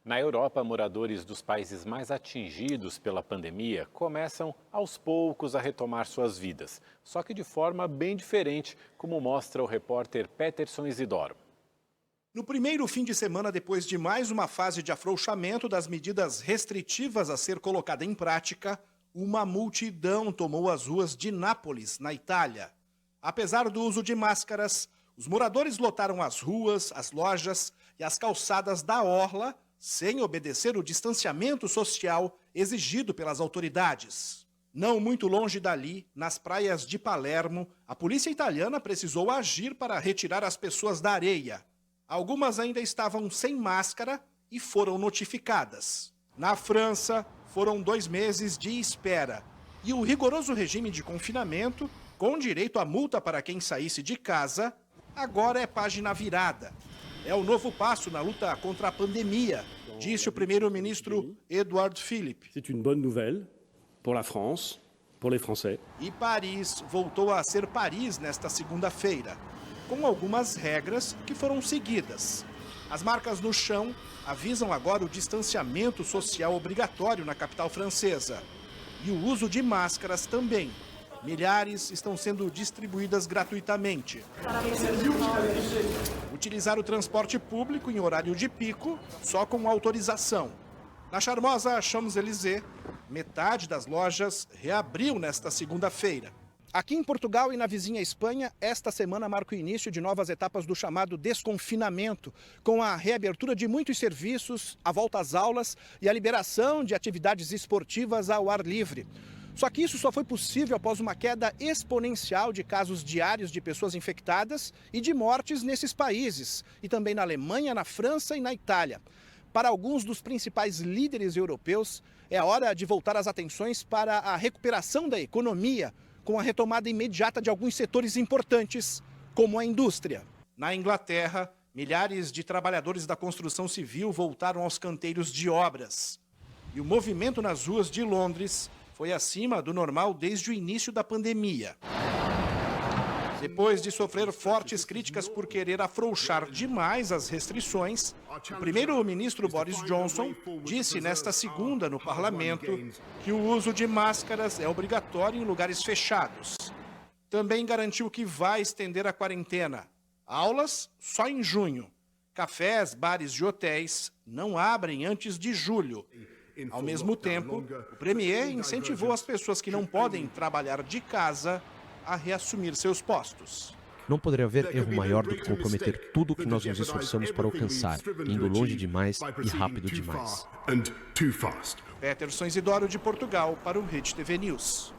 Na Europa, moradores dos países mais atingidos pela pandemia começam aos poucos a retomar suas vidas, só que de forma bem diferente, como mostra o repórter Peterson Isidoro. No primeiro fim de semana, depois de mais uma fase de afrouxamento das medidas restritivas a ser colocada em prática, uma multidão tomou as ruas de Nápoles, na Itália. Apesar do uso de máscaras, os moradores lotaram as ruas, as lojas e as calçadas da orla, sem obedecer o distanciamento social exigido pelas autoridades. Não muito longe dali, nas praias de Palermo, a polícia italiana precisou agir para retirar as pessoas da areia. Algumas ainda estavam sem máscara e foram notificadas. Na França, foram 2 meses de espera. E o rigoroso regime de confinamento, com direito a multa para quem saísse de casa, agora é página virada. É o novo passo na luta contra a pandemia, disse o primeiro-ministro Édouard Philippe. C'est une bonne nouvelle pour la France, pour les Français. E Paris voltou a ser Paris nesta segunda-feira, com algumas regras que foram seguidas. As marcas no chão avisam agora o distanciamento social obrigatório na capital francesa. E o uso de máscaras também. Milhares estão sendo distribuídas gratuitamente. Utilizar o transporte público em horário de pico, só com autorização. Na charmosa Champs-Élysées, metade das lojas reabriu nesta segunda-feira. Aqui em Portugal e na vizinha Espanha, esta semana marca o início de novas etapas do chamado desconfinamento, com a reabertura de muitos serviços, a volta às aulas e a liberação de atividades esportivas ao ar livre. Só que isso só foi possível após uma queda exponencial de casos diários de pessoas infectadas e de mortes nesses países, e também na Alemanha, na França e na Itália. Para alguns dos principais líderes europeus, é a hora de voltar as atenções para a recuperação da economia, com a retomada imediata de alguns setores importantes, como a indústria. Na Inglaterra, milhares de trabalhadores da construção civil voltaram aos canteiros de obras. E o movimento nas ruas de Londres foi acima do normal desde o início da pandemia. Depois de sofrer fortes críticas por querer afrouxar demais as restrições, o primeiro-ministro Boris Johnson disse nesta segunda no parlamento que o uso de máscaras é obrigatório em lugares fechados. Também garantiu que vai estender a quarentena. Aulas só em junho. Cafés, bares e hotéis não abrem antes de julho. Ao mesmo tempo, o premier incentivou as pessoas que não podem trabalhar de casa a reassumir seus postos. Não poderia haver erro maior do que comprometer tudo o que nós nos esforçamos para alcançar, indo longe demais e rápido demais. Peterson Isidoro de Portugal para o Rede TV News.